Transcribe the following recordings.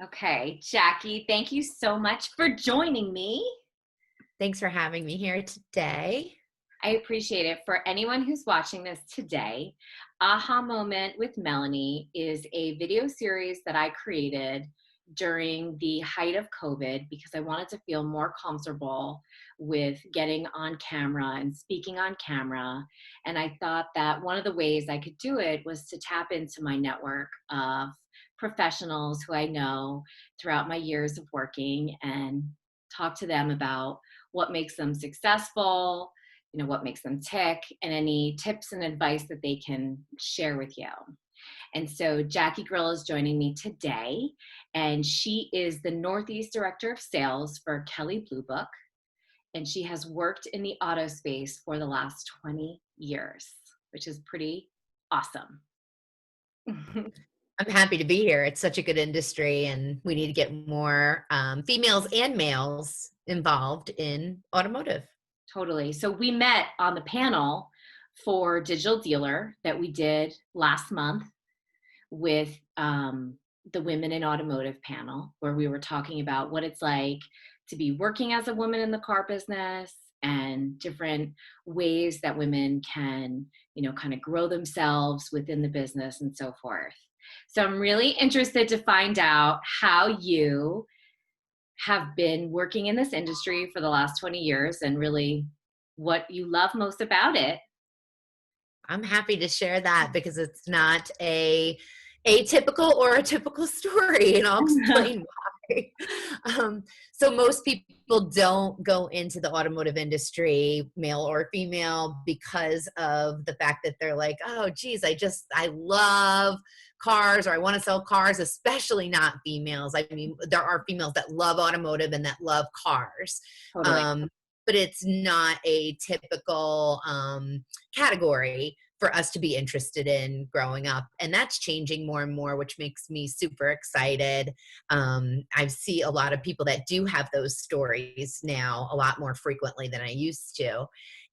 Okay, Jackie, thank you so much for joining me. Thanks for having me here today. I appreciate it. For anyone who's watching this today, Aha Moment with Melanie is a video series that I created during the height of COVID because I wanted to feel more comfortable with getting on camera and speaking on camera. And I thought that one of the ways I could do it was to tap into my network of professionals who I know throughout my years of working and talk to them about what makes them successful, what makes them tick, and any tips and advice that they can share with you. And so Jacci Grillo is joining me today, and she is the Northeast Director of Sales for Kelley Blue Book, and she has worked in the auto space for the last 20 years, which is pretty awesome. I'm happy to be here. It's such a good industry, and we need to get more females and males involved in automotive. Totally. So we met on the panel for Digital Dealer that we did last month with the Women in Automotive panel, where we were talking about what it's like to be working as a woman in the car business and different ways that women can, kind of grow themselves within the business and so forth. So I'm really interested to find out how you have been working in this industry for the last 20 years and really what you love most about it. I'm happy to share that because it's not a atypical or a typical story, and I'll explain why. So most people don't go into the automotive industry, male or female, because of the fact that they're like, oh, geez, I love cars, or I want to sell cars, especially not females. I mean, there are females that love automotive and that love cars. Totally. But it's not a typical category for us to be interested in growing up. And that's changing more and more, which makes me super excited. I see a lot of people that do have those stories now a lot more frequently than I used to.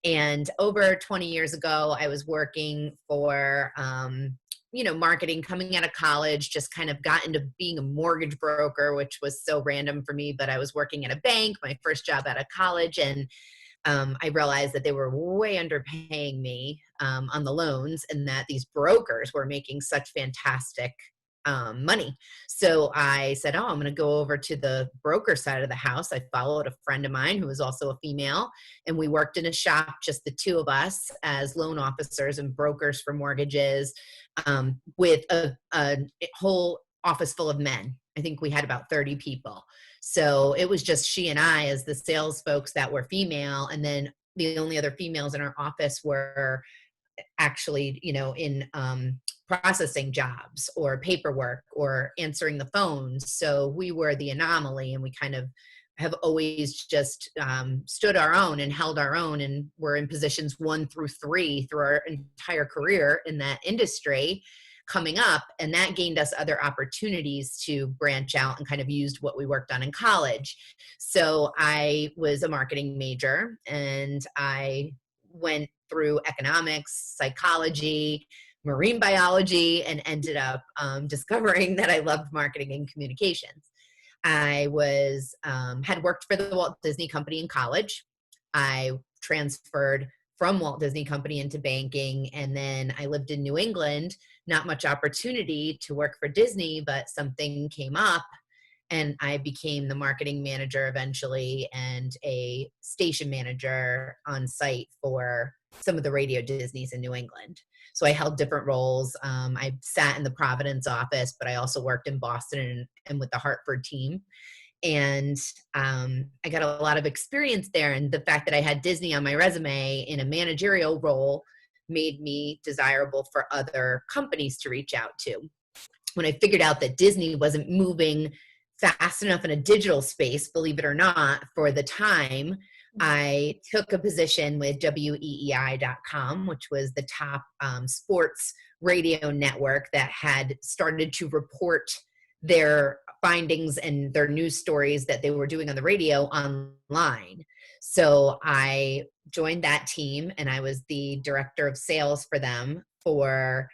And over 20 years ago, I was working for marketing, coming out of college, just kind of got into being a mortgage broker, which was so random for me. But I was working at a bank, my first job out of college, and I realized that they were way underpaying me on the loans, and that these brokers were making such fantastic money. So I said, oh, I'm going to go over to the broker side of the house. I followed a friend of mine who was also a female, and we worked in a shop, just the two of us, as loan officers and brokers for mortgages, with a whole office full of men. I think we had about 30 people. So it was just she and I as the sales folks that were female. And then the only other females in our office were actually, in processing jobs or paperwork or answering the phones. So we were the anomaly, and we kind of have always just stood our own and held our own, and were in positions 1 through 3 through our entire career in that industry coming up. And that gained us other opportunities to branch out and kind of used what we worked on in college. So I was a marketing major, and I went through economics, psychology, marine biology, and ended up discovering that I loved marketing and communications. I had worked for the Walt Disney Company in college. I transferred from Walt Disney Company into banking, and then I lived in New England. Not much opportunity to work for Disney, but something came up, and I became the marketing manager eventually and a station manager on site for some of the radio Disneys in New England. So I held different roles. I sat in the Providence office, but I also worked in Boston and with the Hartford team. And I got a lot of experience there. And the fact that I had Disney on my resume in a managerial role made me desirable for other companies to reach out to. When I figured out that Disney wasn't moving fast enough in a digital space, believe it or not, for the time, I took a position with weei.com, which was the top sports radio network that had started to report their findings and their news stories that they were doing on the radio online. So I joined that team, and I was the director of sales for them for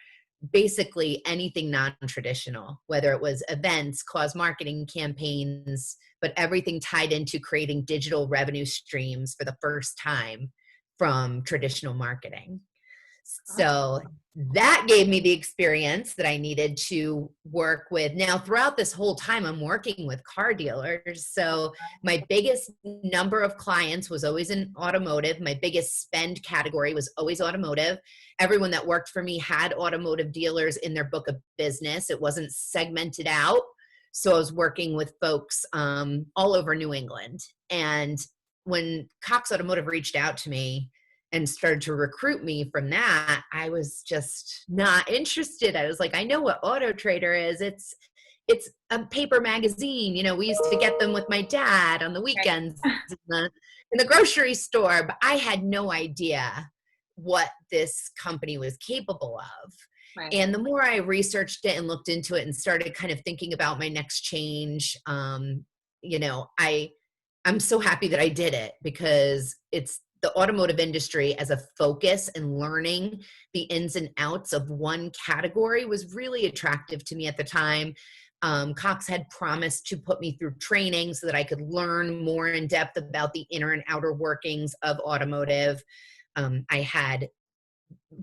basically anything non-traditional, whether it was events, cause marketing campaigns, but everything tied into creating digital revenue streams for the first time from traditional marketing. So Awesome. that gave me the experience that I needed to work with. Now, throughout this whole time, I'm working with car dealers. So my biggest number of clients was always in automotive. My biggest spend category was always automotive. Everyone that worked for me had automotive dealers in their book of business. It wasn't segmented out. So I was working with folks all over New England. And when Cox Automotive reached out to me and started to recruit me from that, I was just not interested. I was like, I know what Auto Trader is. It's a paper magazine. You know, we used to get them with my dad on the Right. weekends in the grocery store, but I had no idea what this company was capable of. Right. And the more I researched it and looked into it and started kind of thinking about my next change, you know, I'm so happy that I did it, because it's the automotive industry as a focus, and learning the ins and outs of one category was really attractive to me at the time. Cox had promised to put me through training so that I could learn more in depth about the inner and outer workings of automotive. I had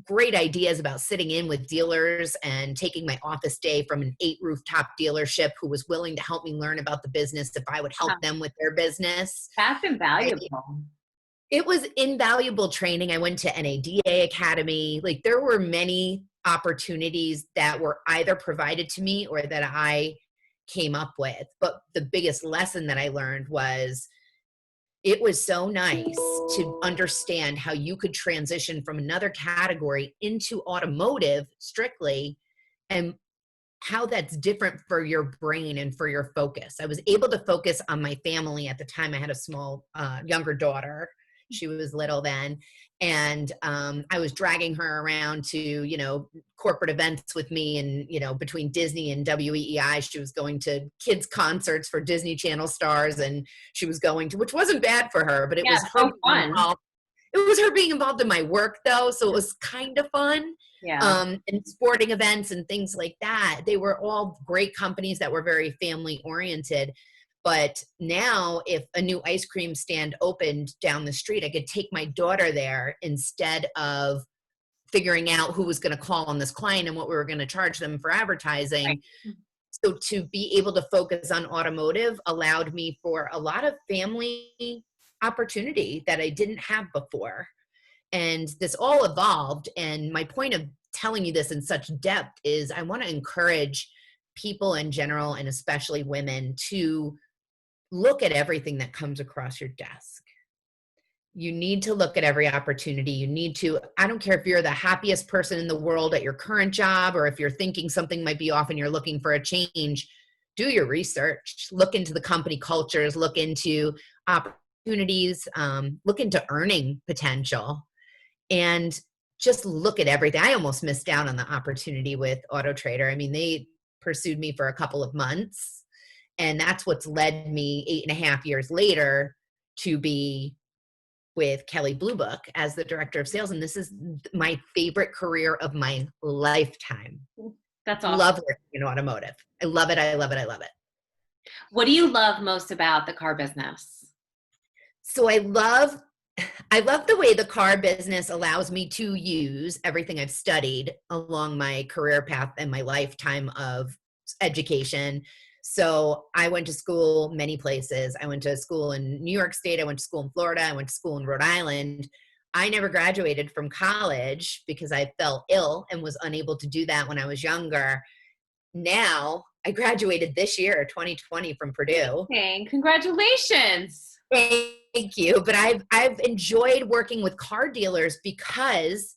great ideas about sitting in with dealers and taking my office day from an 8 rooftop dealership who was willing to help me learn about the business if I would help them with their business. That's invaluable. It was invaluable training. I went to NADA Academy. Like, there were many opportunities that were either provided to me or that I came up with. But the biggest lesson that I learned was it was so nice to understand how you could transition from another category into automotive strictly, and how that's different for your brain and for your focus. I was able to focus on my family. At the time, I had a small, younger daughter. She was little then. And I was dragging her around to, you know, corporate events with me. And, you know, between Disney and WEEI, she was going to kids concerts for Disney Channel stars. And she was going to, which wasn't bad for her, but it Yeah, was her so being fun. involved. It was her being involved in my work, though. So it was kind of fun. Yeah. And sporting events and things like that. They were all great companies that were very family oriented. But now, if a new ice cream stand opened down the street, I could take my daughter there instead of figuring out who was going to call on this client and what we were going to charge them for advertising. Right. So to be able to focus on automotive allowed me for a lot of family opportunity that I didn't have before. And this all evolved. And my point of telling you this in such depth is I want to encourage people in general, and especially women, to look at everything that comes across your desk. You need to look at every opportunity. You need to, I don't care if you're the happiest person in the world at your current job, or if you're thinking something might be off and you're looking for a change, do your research, look into the company cultures, look into opportunities, look into earning potential, and just look at everything. I almost missed out on the opportunity with Auto Trader. I mean, they pursued me for a couple of months, and that's what's led me 8.5 years later to be with Kelly Blue Book as the director of sales. And this is my favorite career of my lifetime. That's awesome. Love working in automotive. I love it. I love it. I love it. What do you love most about the car business? So I love the way the car business allows me to use everything I've studied along my career path and my lifetime of education. So I went to school many places. I went to school in New York State. I went to school in Florida. I went to school in Rhode Island. I never graduated from college because I fell ill and was unable to do that when I was younger. Now, I graduated this year, 2020, from Purdue. Okay, congratulations. Thank you. But I've enjoyed working with car dealers because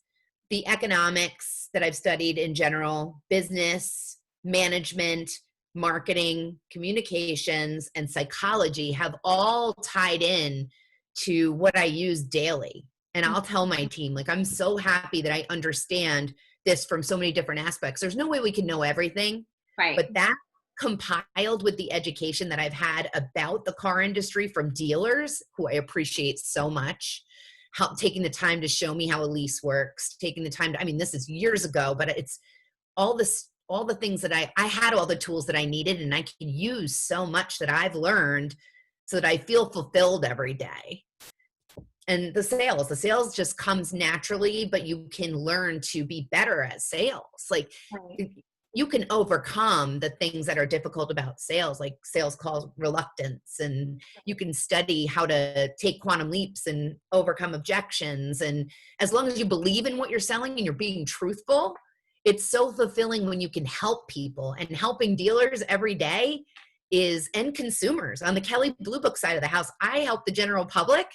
the economics that I've studied in general, business, management, marketing, communications, and psychology have all tied in to what I use daily. And I'll tell my team, like, I'm so happy that I understand this from so many different aspects. There's no way we can know everything, Right. but that compiled with the education that I've had about the car industry from dealers who I appreciate so much, taking the time to show me how a lease works, taking the time to, I mean, this is years ago, but it's all the things that I had all the tools that I needed, and I can use so much that I've learned so that I feel fulfilled every day. And the sales just comes naturally, but you can learn to be better at sales. Like Right. you can overcome the things that are difficult about sales, like sales call reluctance, and you can study how to take quantum leaps and overcome objections. And as long as you believe in what you're selling and you're being truthful, it's so fulfilling when you can help people. And helping dealers every day is, and consumers. On the Kelley Blue Book side of the house, I help the general public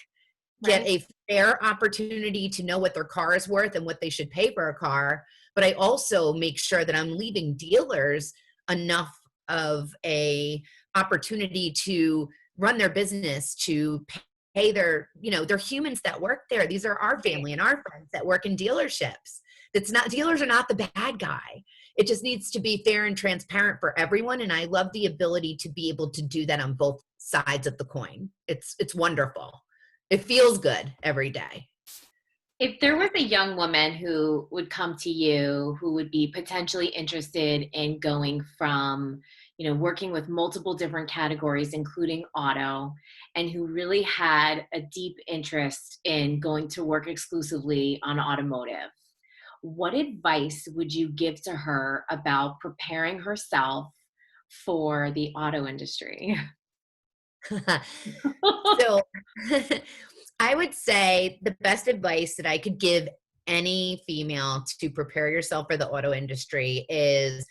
get Right. a fair opportunity to know what their car is worth and what they should pay for a car. But I also make sure that I'm leaving dealers enough of a opportunity to run their business, to pay their, they're humans that work there. These are our family and our friends that work in dealerships. It's not, dealers are not the bad guy. It just needs to be fair and transparent for everyone. And I love the ability to be able to do that on both sides of the coin. It's wonderful. It feels good every day. If there was a young woman who would come to you who would be potentially interested in going from, working with multiple different categories, including auto, and who really had a deep interest in going to work exclusively on automotive, what advice would you give to her about preparing herself for the auto industry? So I would say the best advice that I could give any female to prepare yourself for the auto industry is,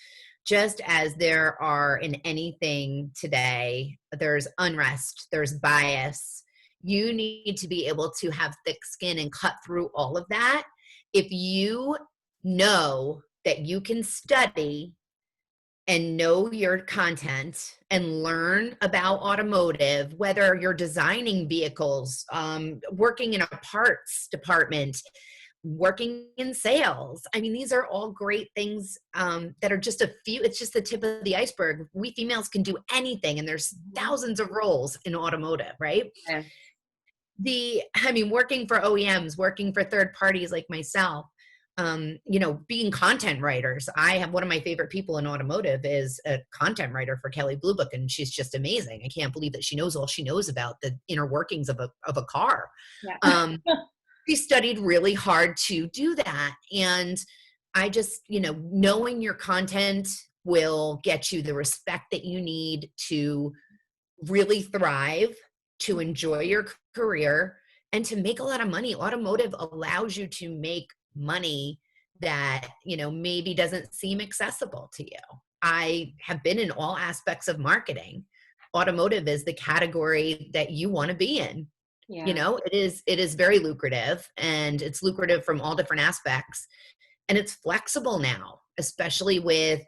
just as there are in anything today, there's unrest, there's bias. You need to be able to have thick skin and cut through all of that. If you know that you can study and know your content and learn about automotive, whether you're designing vehicles, working in a parts department, working in sales. I mean, these are all great things that are just it's just the tip of the iceberg. We females can do anything, and there's thousands of roles in automotive, right? Yeah. Working for OEMs, working for third parties like myself, being content writers. I have one of my favorite people in automotive is a content writer for Kelley Blue Book, and she's just amazing. I can't believe that she knows all she knows about the inner workings of a car. Yeah. She studied really hard to do that. And I just, knowing your content will get you the respect that you need to really thrive, to enjoy your career, and to make a lot of money. Automotive allows you to make money that, maybe doesn't seem accessible to you. I have been in all aspects of marketing. Automotive is the category that you want to be in. Yeah. It is very lucrative, and it's lucrative from all different aspects. And it's flexible now, especially with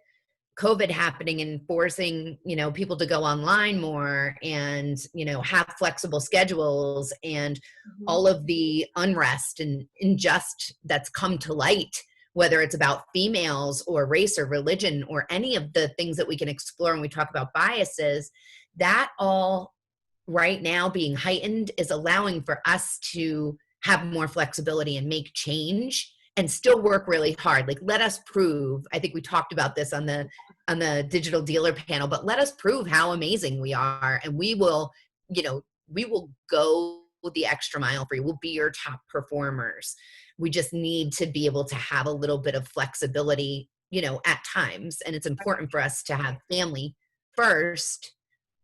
COVID happening and forcing, people to go online more and, have flexible schedules, and Mhm. all of the unrest and injustice that's come to light, whether it's about females or race or religion or any of the things that we can explore when we talk about biases, that all right now being heightened is allowing for us to have more flexibility and make change and still work really hard. Like, let us prove, I think we talked about this on the digital dealer panel, but let us prove how amazing we are. And we will go the extra mile for you. We'll be your top performers. We just need to be able to have a little bit of flexibility, at times. And it's important for us to have family first,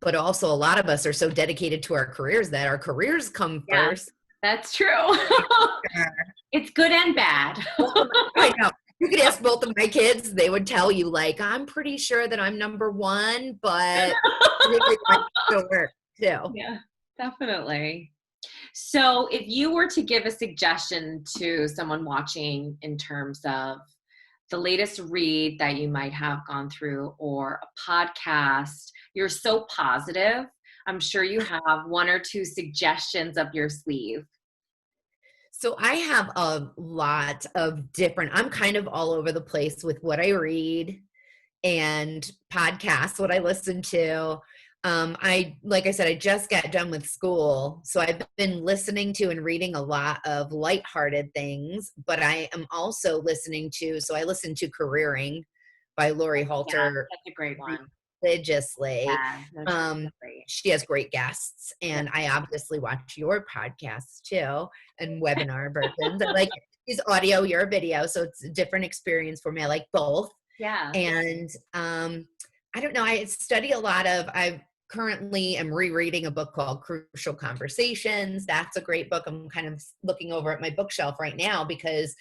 but also a lot of us are so dedicated to our careers that our careers come Yeah, first. that's true. It's good and bad. I know. You could ask both of my kids, they would tell you, like, I'm pretty sure that I'm number one, but really like to work too. Yeah, definitely. So, if you were to give a suggestion to someone watching in terms of the latest read that you might have gone through or a podcast, you're so positive. I'm sure you have one or two suggestions up your sleeve. So I have a lot of different, I'm kind of all over the place with what I read and podcasts, what I listen to. Like I said, I just got done with school. So I've been listening to and reading a lot of lighthearted things, but I am also listening to, so I listen to Careering by Lori Yeah, Halter that's a great one. religiously. Yeah, no, she's so great. She has great guests, Yeah. and I obviously watch your podcasts too and webinar versions. I like his audio, your video, so it's a different experience for me. I like both. Yeah. And I don't know, I study a lot of, I currently am rereading a book called Crucial Conversations. That's a great book. I'm kind of looking over at my bookshelf right now because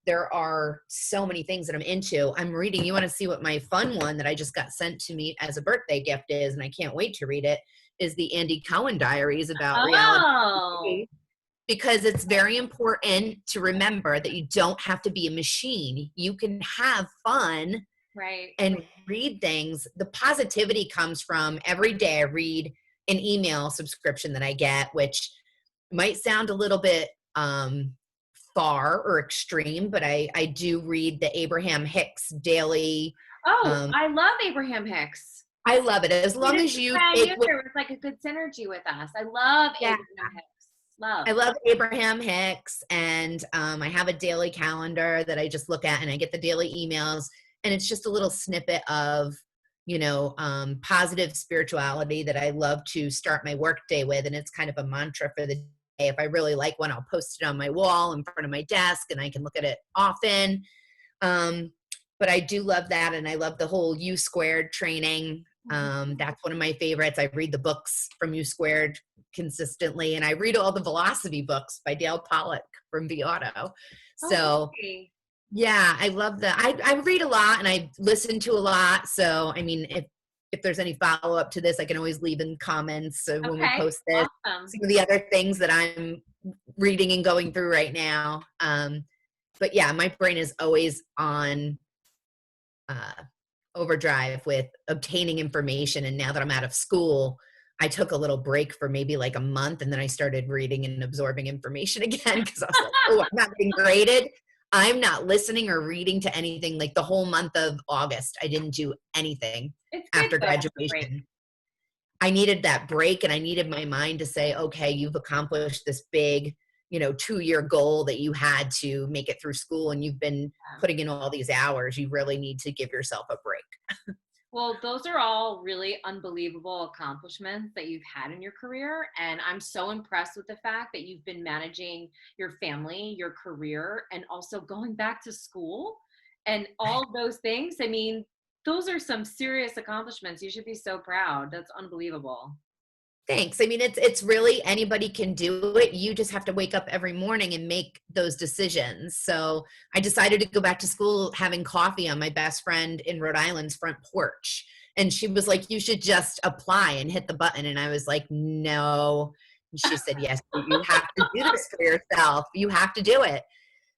there are so many things that I'm into. I'm reading, you want to see what my fun one that I just got sent to me as a birthday gift is, and I can't wait to read it, is the Andy Cohen Diaries about reality Oh, TV, because it's very important to remember that you don't have to be a machine. You can have fun right. and read things. The positivity comes from every day I read an email subscription that I get, which might sound a little bit far or extreme, but I do read the Abraham Hicks daily. Oh, Um, I love Abraham Hicks. I love it as He long just as you I take knew what, there was like a good synergy with us. I love yeah, Abraham Hicks. Love. I love Abraham Hicks, and I have a daily calendar that I just look at, and I get the daily emails, and it's just a little snippet of, positive spirituality that I love to start my work day with, and it's kind of a mantra for the day. If I really like one, I'll post it on my wall in front of my desk, and I can look at it often. Um, but I do love that, and I love the whole U squared training. That's one of my favorites. I read the books from U squared consistently, and I read all the velocity books by Dale Pollock from V Auto. Oh, So really? yeah, I love that. I read a lot and I listen to a lot. So I mean, if there's any follow up to this, I can always leave in comments when we Okay. post this. Awesome. Some of the other things that I'm reading and going through right now. But yeah, my brain is always on overdrive with obtaining information. And now that I'm out of school, I took a little break for maybe like a month, and then I started reading and absorbing information again because I was like, oh, I'm not getting graded. I'm not listening or reading to anything. Like the whole month of August, I didn't do anything It's good after though. To have a break. graduation. I needed that break, and I needed my mind to say, okay, you've accomplished this big, 2-year goal that you had to make it through school, and you've been Yeah. putting in all these hours. You really need to give yourself a break. Well, those are all really unbelievable accomplishments that you've had in your career. And I'm so impressed with the fact that you've been managing your family, your career, and also going back to school and all of those things. I mean, those are some serious accomplishments. You should be so proud. That's unbelievable. Thanks. I mean, it's really anybody can do it. You just have to wake up every morning and make those decisions. So I decided to go back to school having coffee on my best friend in Rhode Island's front porch. And she was like, you should just apply and hit the button. And I was like, no. And she said, yes, you have to do this for yourself. You have to do it.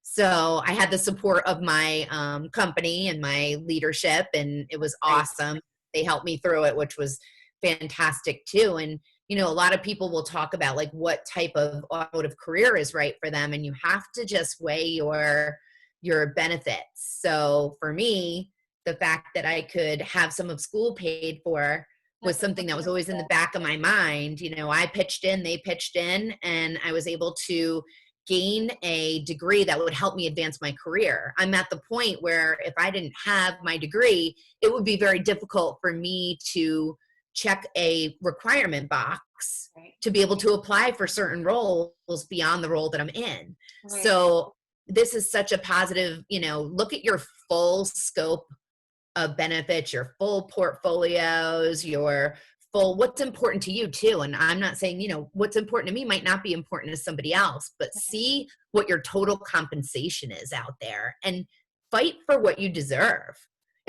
So I had the support of my company and my leadership, and it was Right. awesome. They helped me through it, which was fantastic too. And a lot of people will talk about like what type of automotive career is right for them, and you have to just weigh your benefits. So for me, the fact that I could have some of school paid for was That's something that was always in the wonderful. back of my mind. I pitched in, they pitched in, and I was able to gain a degree that would help me advance my career. I'm at the point where if I didn't have my degree, it would be very difficult for me to check a requirement box Right. to be able to apply for certain roles beyond the role that I'm in. Right. So this is such a positive, look at your full scope of benefits, your full portfolios, your full what's important to you too. And I'm not saying, what's important to me might not be important to somebody else, but see what your total compensation is out there and fight for what you deserve.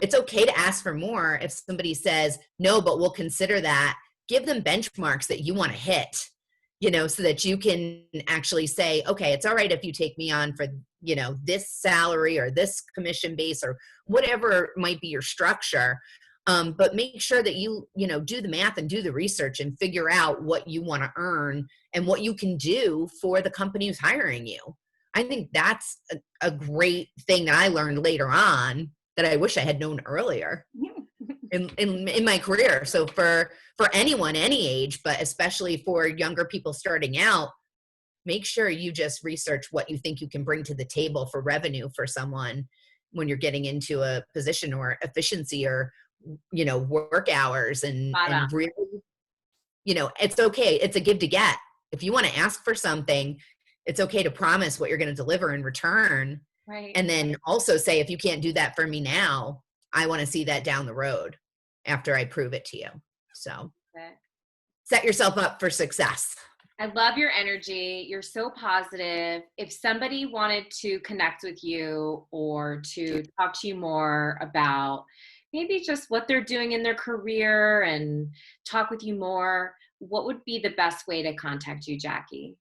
It's okay to ask for more. If somebody says, no, but we'll consider that, give them benchmarks that you want to hit, so that you can actually say, okay, it's all right if you take me on for, this salary or this commission base or whatever might be your structure. But make sure that you do the math and do the research and figure out what you want to earn and what you can do for the company who's hiring you. I think that's a great thing that I learned later on that I wish I had known earlier in my career. So for anyone, any age, but especially for younger people starting out, make sure you just research what you think you can bring to the table for revenue for someone. when you're getting into a position, or efficiency, or, work hours, Spot on. and really, it's okay. It's a give to get. If you want to ask for something, it's okay to promise what you're going to deliver in return. Right. And then also say, if you can't do that for me now, I want to see that down the road after I prove it to you. So set yourself up for success. I love your energy. You're so positive. If somebody wanted to connect with you or to talk to you more about maybe just what they're doing in their career and talk with you more, what would be the best way to contact you, Jacci?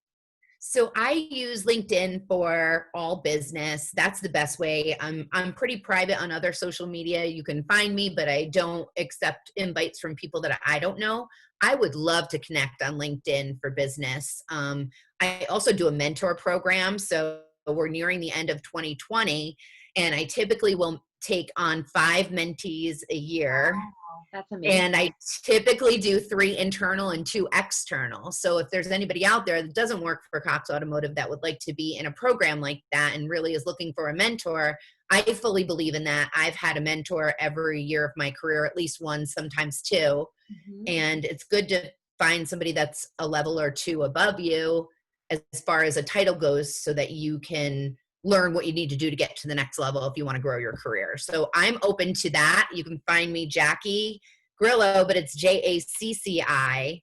So I use LinkedIn for all business. That's the best way. I'm pretty private on other social media. You can find me, but I don't accept invites from people that I don't know. I would love to connect on LinkedIn for business. I also do a mentor program. So we're nearing the end of 2020, and I typically will take on 5 mentees a year. Wow, that's amazing. And I typically do 3 internal and 2 external. So if there's anybody out there that doesn't work for Cox Automotive that would like to be in a program like that and really is looking for a mentor, I fully believe in that. I've had a mentor every year of my career, at least one, sometimes 2. Mm-hmm. And it's good to find somebody that's a level or 2 above you as far as a title goes, so that you can learn what you need to do to get to the next level if you want to grow your career. So I'm open to that. You can find me Jacci Grillo, but it's Jacci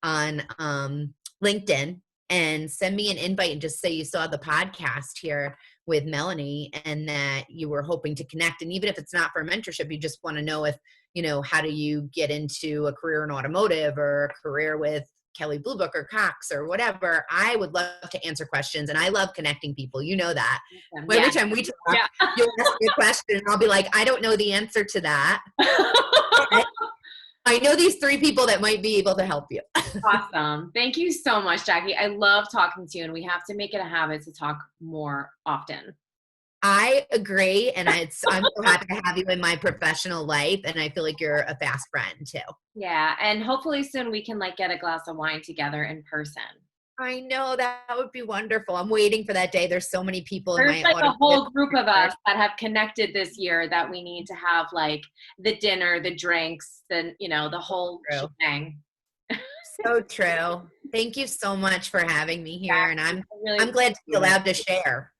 on LinkedIn, and send me an invite and just say you saw the podcast here with Melanie and that you were hoping to connect. And even if it's not for mentorship, you just want to know if, how do you get into a career in automotive or a career with Kelley Blue Book or Cox or whatever. I would love to answer questions, and I love connecting people. You know that. Yeah. Every time we talk, you'll ask me a question and I'll be like, I don't know the answer to that. I know these 3 people that might be able to help you. Awesome. Thank you so much, Jacci. I love talking to you, and we have to make it a habit to talk more often. I agree. And I'm so happy to have you in my professional life. And I feel like you're a fast friend too. Yeah. And hopefully soon we can get a glass of wine together in person. I know, that would be wonderful. I'm waiting for that day. There's so many people There's in my a whole group of us that have connected this year that we need to have the dinner, the drinks, the whole shebang. So true. Thank you so much for having me here. Yeah, and I'm glad to be allowed to share.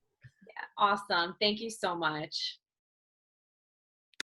Yeah, awesome. Thank you so much.